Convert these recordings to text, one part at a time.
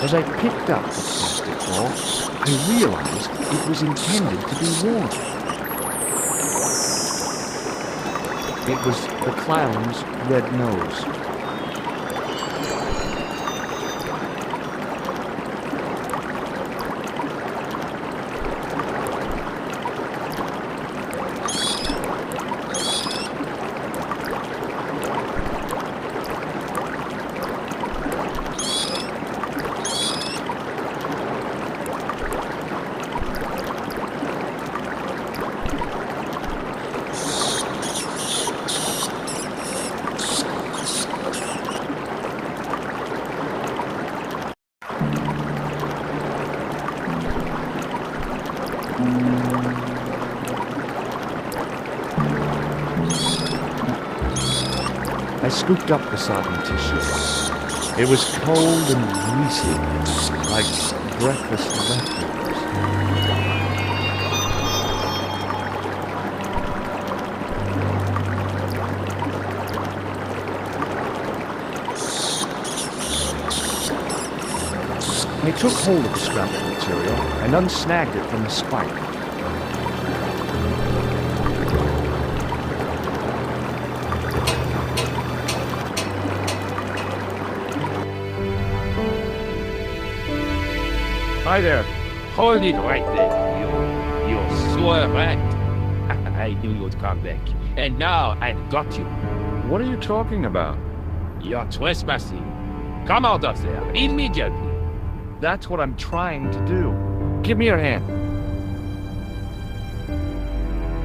As I picked up the plastic ball, I realized it was intended to be worn. It was the clown's red nose. I scooped up the soggy tissue. It was cold and greasy, like breakfast leftovers. I took hold of the scrap of material and unsnagged it from the spike. Hi there. Hold it right there. You sore rat. I knew you'd come back. And now I've got you. What are you talking about? You're trespassing. Come out of there immediately. That's what I'm trying to do. Give me your hand.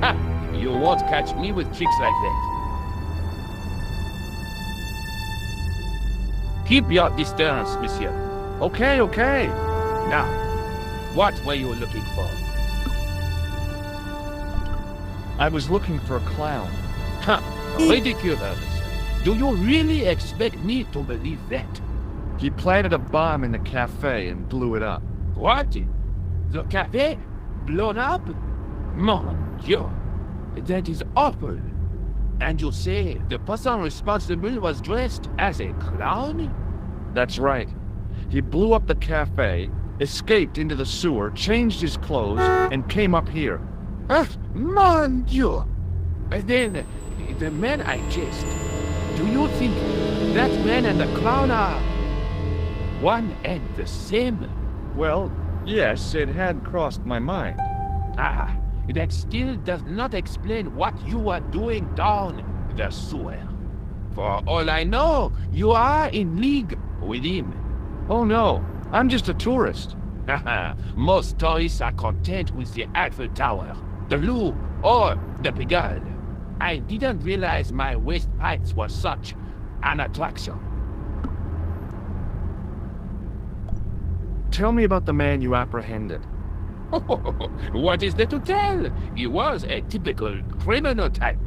Ha! You won't catch me with tricks like that. Keep your distance, monsieur. Okay, okay. Now, what were you looking for? I was looking for a clown. Huh, ridiculous. Do you really expect me to believe that? He planted a bomb in the cafe and blew it up. What? The cafe? Blown up? Mon Dieu, that is awful. And you say the person responsible was dressed as a clown? That's right. He blew up the cafe, escaped into the sewer, changed his clothes, and came up here. Mon Dieu! Then, the man I chased, do you think that man and the clown are one and the same? Well, yes, it had crossed my mind. Ah, that still does not explain what you are doing down the sewer. For all I know, you are in league with him. Oh no, I'm just a tourist. Most tourists are content with the Eiffel Tower, the Louvre, or the Pigalle. I didn't realize my waste pipes were such an attraction. Tell me about the man you apprehended. What is there to tell? He was a typical criminal type,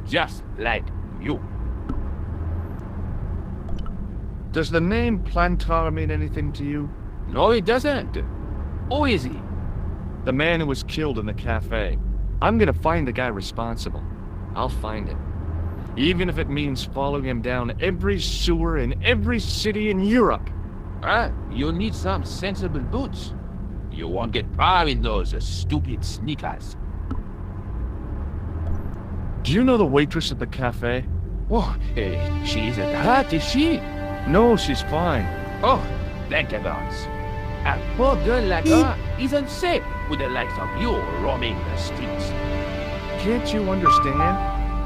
just like you. Does the name Plantar mean anything to you? No, it doesn't. Who is he? The man who was killed in the cafe. I'm gonna find the guy responsible. I'll find him. Even if it means following him down every sewer in every city in Europe. You need some sensible boots. You won't get far in those stupid sneakers. Do you know the waitress at the cafe? Oh, she isn't hurt, is she? No, she's fine. Oh, thank heavens. A poor girl like her isn't safe with the likes of you roaming the streets. Can't you understand?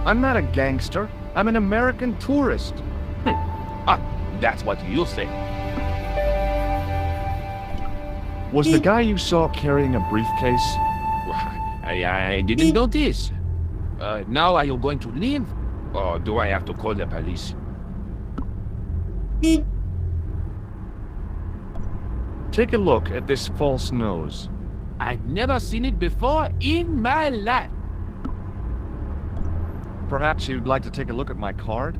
I'm not a gangster. I'm an American tourist. That's what you say. Was the guy you saw carrying a briefcase? I didn't notice. Now are you going to leave? Or do I have to call the police? Take a look at this false nose. I've never seen it before in my life. Perhaps you'd like to take a look at my card?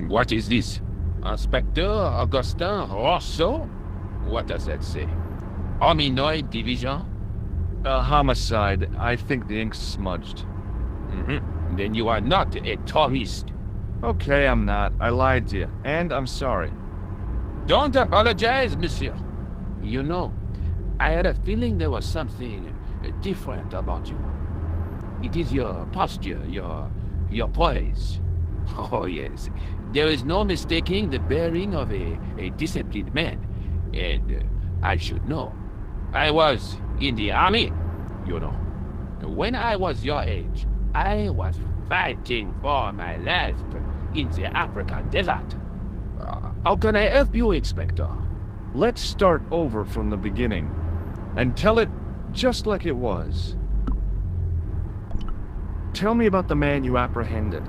What is this? Inspector Augustin Rousseau? What does that say? Hominoid Division? Homicide. I think the ink's smudged. Then you are not a tourist. Okay, I'm not. I lied to you, and I'm sorry. Don't apologize, monsieur. You know, I had a feeling there was something different about you. It is your posture, your poise. Oh yes, there is no mistaking the bearing of a disciplined man. And I should know. I was in the army, you know. When I was your age, I was fighting for my life in the African desert. How can I help you, Inspector? Let's start over from the beginning, and tell it just like it was. Tell me about the man you apprehended.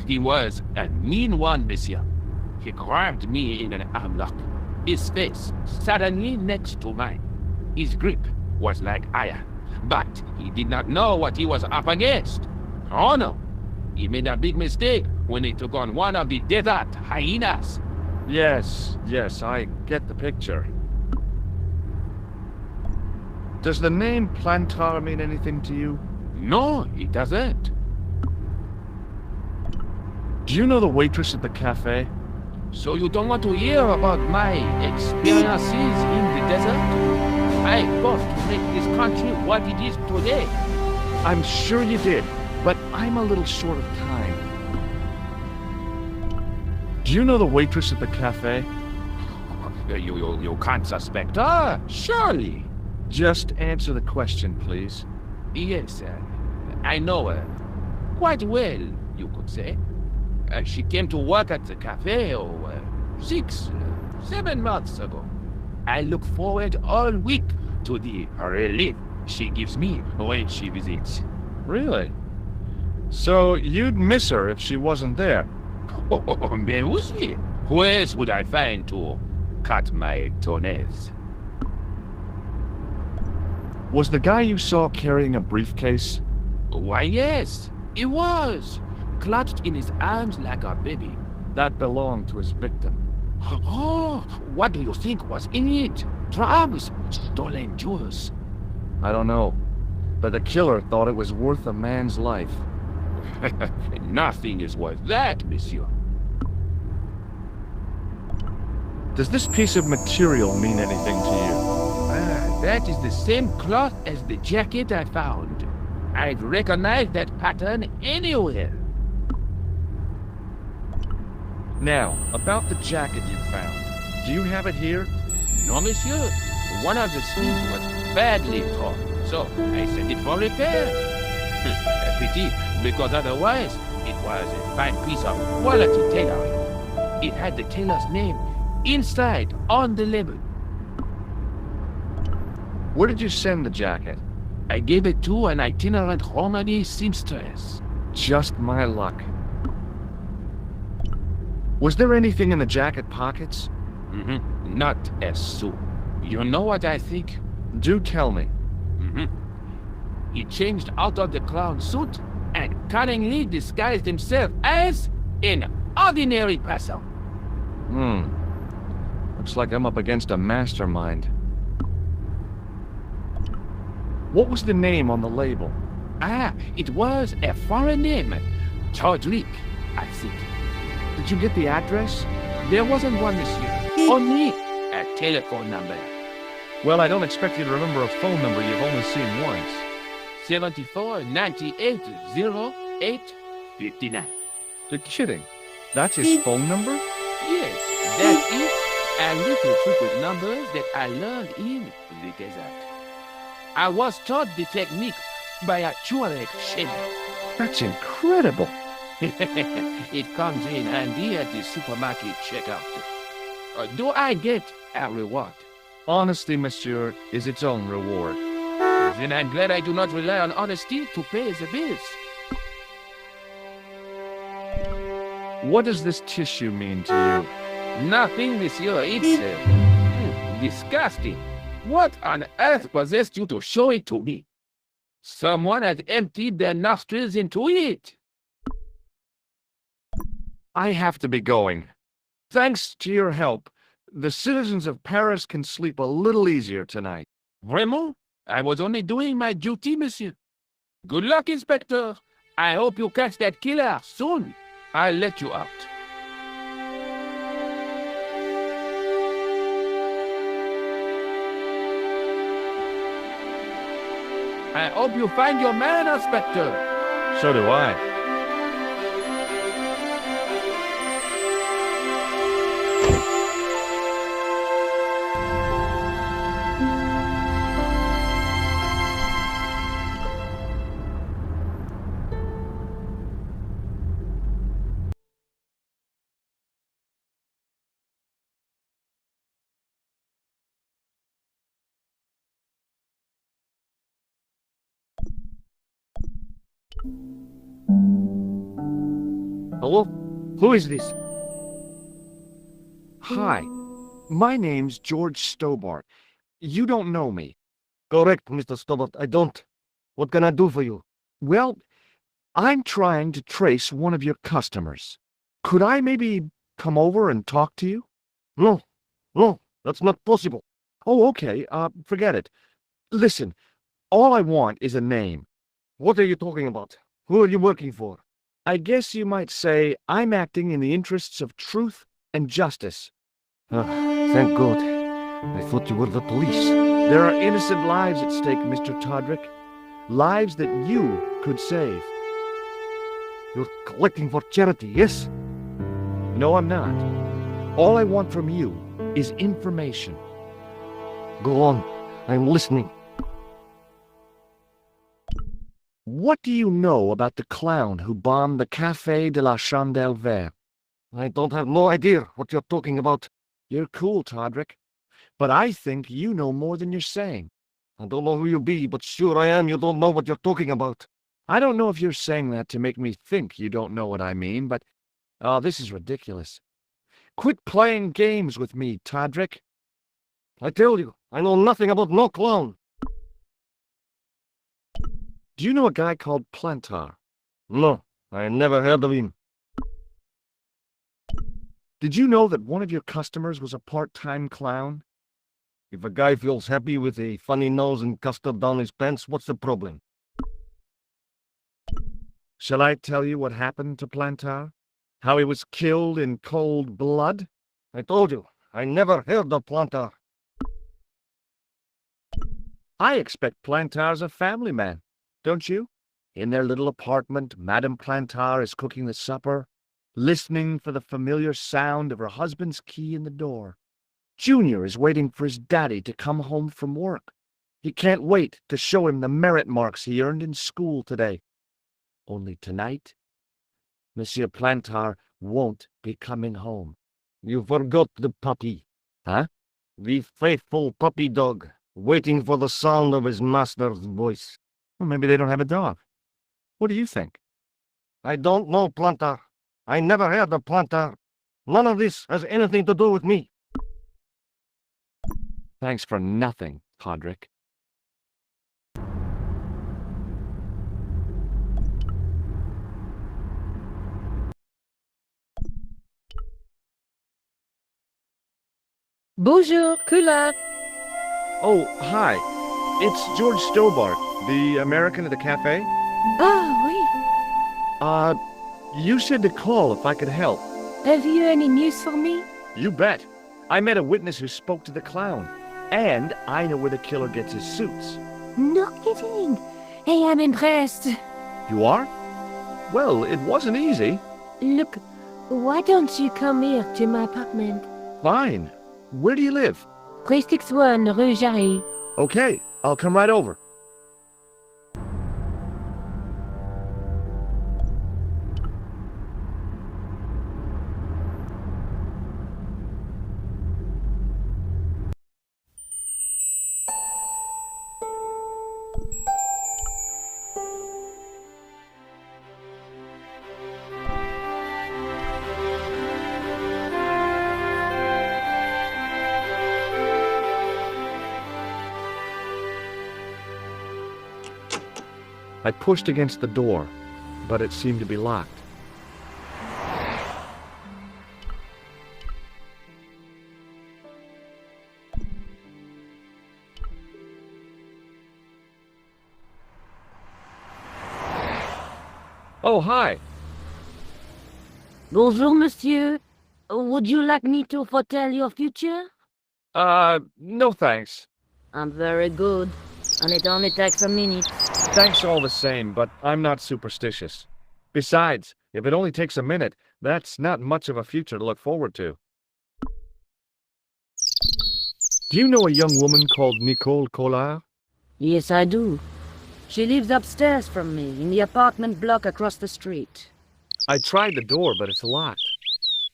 He was a mean one, monsieur. He grabbed me in an armlock. His face suddenly next to mine. His grip was like iron, but he did not know what he was up against. Oh no, he made a big mistake when he took on one of the desert hyenas. Yes, I get the picture. Does the name Plantar mean anything to you? No, it doesn't. Do you know the waitress at the cafe? So you don't want to hear about my experiences in the desert? I fought to make this country what it is today. I'm sure you did, but I'm a little short of time. Do you know the waitress at the cafe? You can't suspect her, surely. Just answer the question, please. Yes, I know her. Quite well, you could say. She came to work at the cafe, 6, 7 months ago. I look forward all week to the relief she gives me when she visits. Really? So you'd miss her if she wasn't there? Mais oui. Who else would I find to cut my toenails? Was the guy you saw carrying a briefcase? Why, yes, he was. Clutched in his arms like a baby. That belonged to his victim. Oh, what do you think was in it? Drugs? Stolen jewels? I don't know, but the killer thought it was worth a man's life. Nothing is worth that, monsieur. Does this piece of material mean anything to you? That is the same cloth as the jacket I found. I'd recognize that pattern anywhere. Now, about the jacket you found. Do you have it here? No, monsieur. One of the sleeves was badly torn, so I sent it for repair. A pity, because otherwise it was a fine piece of quality tailoring. It had the tailor's name inside on the label. Where did you send the jacket? I gave it to an itinerant Romani seamstress. Just my luck. Was there anything in the jacket pockets? Not a sou. You know what I think? Do tell me. He changed out of the clown suit and cunningly disguised himself as an ordinary person. Looks like I'm up against a mastermind. What was the name on the label? It was a foreign name. Todrick, I think. Did you get the address? There wasn't one, monsieur. Only a telephone number. Well, I don't expect you to remember a phone number you've only seen once. 74 98 08 59. You're kidding. That's his phone number? Yes, that is a little trick with numbers that I learned in the desert. I was taught the technique by a Tuareg shepherd. That's incredible. It comes in handy at the supermarket checkout. Do I get a reward? Honesty, monsieur, is its own reward. Then I'm glad I do not rely on honesty to pay the bills. What does this tissue mean to you? Nothing, monsieur. It's disgusting. What on earth possessed you to show it to me? Someone has emptied their nostrils into it. I have to be going. Thanks to your help, the citizens of Paris can sleep a little easier tonight. Vraiment? I was only doing my duty, monsieur. Good luck, Inspector. I hope you catch that killer soon. I'll let you out. I hope you find your man, Inspector. So do I. Hello? Who is this? Hi, my name's George Stobart. You don't know me. Correct, Mr. Stobart. I don't. What can I do for you? Well, I'm trying to trace one of your customers. Could I maybe come over and talk to you? No. No, that's not possible. Oh, okay. Forget it. Listen, all I want is a name. What are you talking about? Who are you working for? I guess you might say I'm acting in the interests of truth and justice. Thank God. I thought you were the police. There are innocent lives at stake, Mr. Todrick. Lives that you could save. You're collecting for charity, yes? No, I'm not. All I want from you is information. Go on. I'm listening. What do you know about the clown who bombed the Café de la Chandelle Verte? I don't have no idea what you're talking about. You're cool, Todrick. But I think you know more than you're saying. I don't know who you be, but sure I am you don't know what you're talking about. I don't know if you're saying that to make me think you don't know what I mean, but... Oh, this is ridiculous. Quit playing games with me, Todrick. I tell you, I know nothing about no clown. Do you know a guy called Plantar? No, I never heard of him. Did you know that one of your customers was a part-time clown? If a guy feels happy with a funny nose and custard down his pants, what's the problem? Shall I tell you what happened to Plantar? How he was killed in cold blood? I told you, I never heard of Plantar. I expect Plantar's a family man, don't you? In their little apartment, Madame Plantar is cooking the supper, listening for the familiar sound of her husband's key in the door. Junior is waiting for his daddy to come home from work. He can't wait to show him the merit marks he earned in school today. Only tonight, Monsieur Plantar won't be coming home. You forgot the puppy. Huh? The faithful puppy dog, waiting for the sound of his master's voice. Well, maybe they don't have a dog. What do you think? I don't know Plantar. I never heard of Plantar. None of this has anything to do with me. Thanks for nothing, Todrick. Bonjour, Kula. Oh, hi. It's George Stobart, the American at the cafe. Ah, oui. You said to call if I could help. Have you any news for me? You bet. I met a witness who spoke to the clown. And I know where the killer gets his suits. No kidding. Hey, I'm impressed. You are? Well, it wasn't easy. Look, why don't you come here to my apartment? Fine. Where do you live? 361 Rue Jarry. Okay, I'll come right over. I pushed against the door, but it seemed to be locked. Oh, hi. Bonjour, monsieur. Would you like me to foretell your future? No thanks. I'm very good, and it only takes a minute. Thanks all the same, but I'm not superstitious. Besides, if it only takes a minute, that's not much of a future to look forward to. Do you know a young woman called Nicole Collard? Yes, I do. She lives upstairs from me, in the apartment block across the street. I tried the door, but it's locked.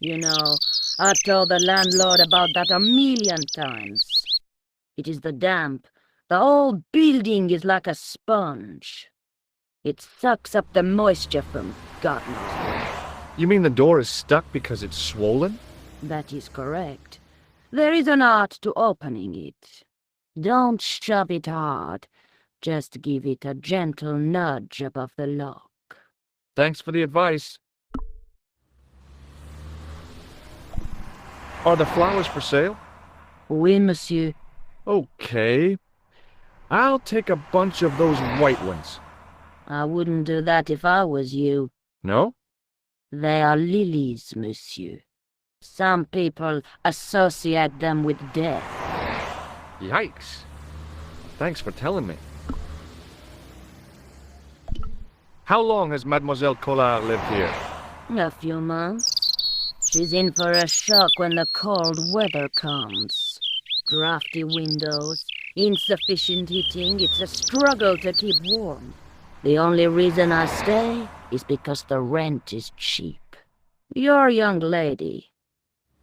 You know, I've told the landlord about that a million times. It is the damp. The whole building is like a sponge. It sucks up the moisture from God knows where. You mean the door is stuck because it's swollen? That is correct. There is an art to opening it. Don't shove it hard. Just give it a gentle nudge above the lock. Thanks for the advice. Are the flowers for sale? Oui, monsieur. Okay. I'll take a bunch of those white ones. I wouldn't do that if I was you. No? They are lilies, monsieur. Some people associate them with death. Yikes. Thanks for telling me. How long has Mademoiselle Collard lived here? A few months. She's in for a shock when the cold weather comes. Drafty windows, insufficient heating, it's a struggle to keep warm. The only reason I stay is because the rent is cheap. Your young lady,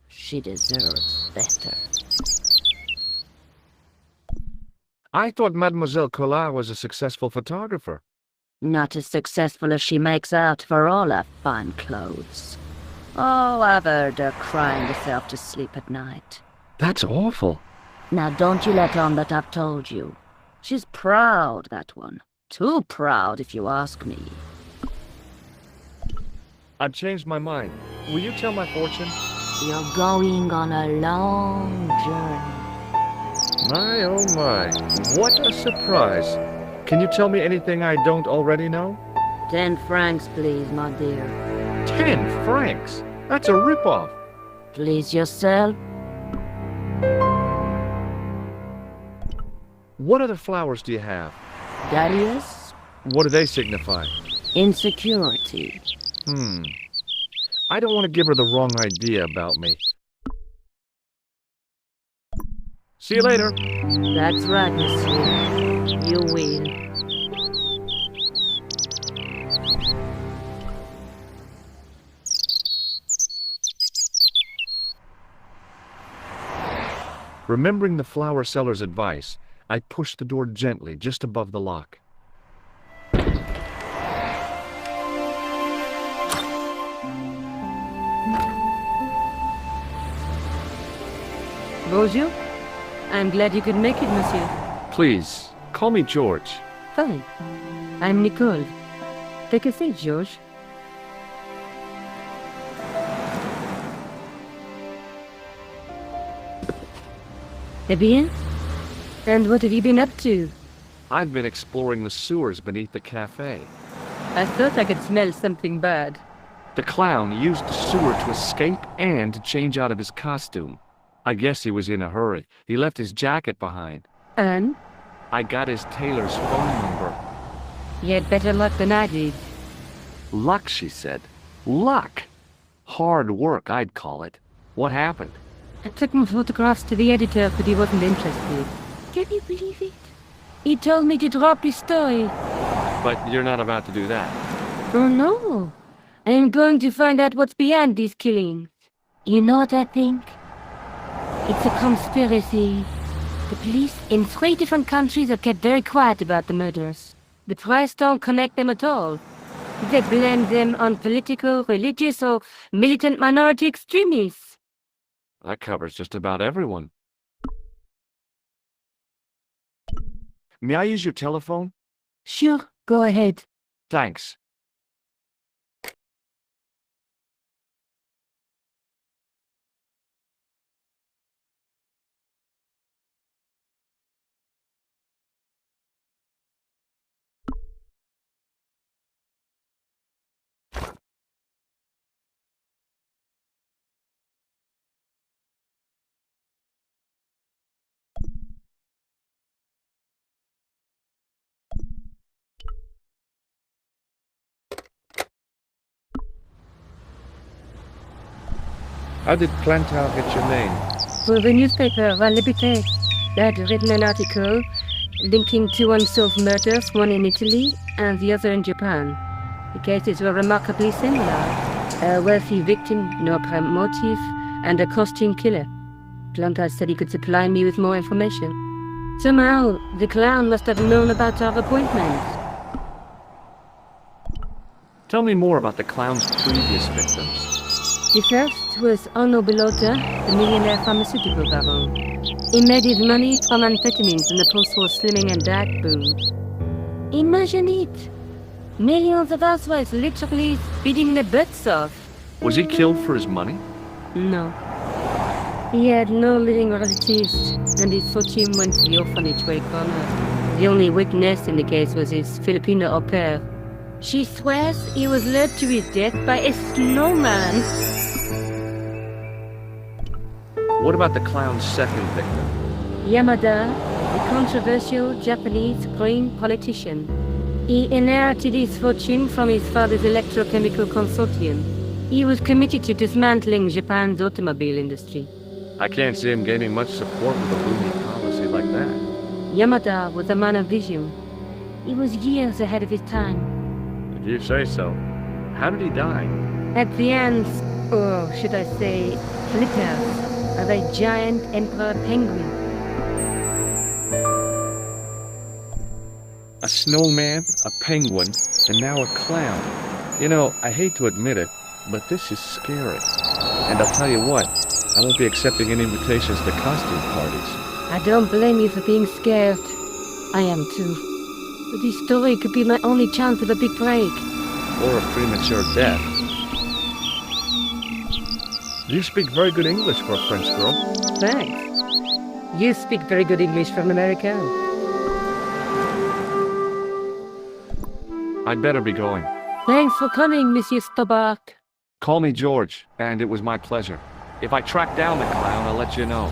she deserves better. I thought Mademoiselle Collard was a successful photographer. Not as successful as she makes out for all her fine clothes. Oh, I've heard her crying herself to sleep at night. That's awful. Now don't you let on that I've told you. She's proud, that one. Too proud, if you ask me. I've changed my mind. Will you tell my fortune? You're going on a long journey. My, oh my. What a surprise. Can you tell me anything I don't already know? 10 francs, please, my dear. 10 francs? That's a ripoff. Please yourself. What other flowers do you have? Dahlias? What do they signify? Insecurity. I don't want to give her the wrong idea about me. See you later. That's right, monsieur. You will. Remembering the flower seller's advice, I pushed the door gently just above the lock. Bonjour. I'm glad you could make it, monsieur. Please, call me George. Fine. I'm Nicole. Take a seat, George. Eh bien? And what have you been up to? I've been exploring the sewers beneath the cafe. I thought I could smell something bad. The clown used the sewer to escape and to change out of his costume. I guess he was in a hurry. He left his jacket behind. And? I got his tailor's phone number. You had better luck than I did. Luck, she said. Luck! Hard work, I'd call it. What happened? I took my photographs to the editor, but he wasn't interested. Can you believe it? He told me to drop his story. But you're not about to do that. Oh no. I'm going to find out what's behind these killings. You know what I think? It's a conspiracy. The police in 3 different countries have kept very quiet about the murders. The press don't connect them at all. They blame them on political, religious, or militant minority extremists. That covers just about everyone. May I use your telephone? Sure, go ahead. Thanks. How did Plantar get your name? For the newspaper, La Liberté, they had written an article linking two unsolved murders, one in Italy and the other in Japan. The cases were remarkably similar. A wealthy victim, no apparent motive, and a costume killer. Plantar said he could supply me with more information. Somehow, the clown must have known about our appointment. Tell me more about the clown's previous victims. The first was Arno Bellotta, the millionaire pharmaceutical baron. He made his money from amphetamines in the post-war slimming and diet boom. Imagine it! Millions of housewives literally speeding their butts off. Was he killed for his money? No. He had no living relatives, and his fortune went to the orphanage where he grew up. The only witness in the case was his Filipino au pair. She swears he was led to his death by a snowman. What about the clown's second victim? Yamada, the controversial Japanese green politician. He inherited his fortune from his father's electrochemical consortium. He was committed to dismantling Japan's automobile industry. I can't see him gaining much support with a loony policy like that. Yamada was a man of vision. He was years ahead of his time. If you say so. How did he die? At the hands, or should I say, flippers, of a giant emperor penguin. A snowman, a penguin, and now a clown. You know, I hate to admit it, but this is scary. And I'll tell you what, I won't be accepting any invitations to costume parties. I don't blame you for being scared. I am too. But this story could be my only chance of a big break. Or a premature death. You speak very good English for a French girl. Thanks. You speak very good English from America. I'd better be going. Thanks for coming, Monsieur Stobart. Call me George, and it was my pleasure. If I track down the clown, I'll let you know.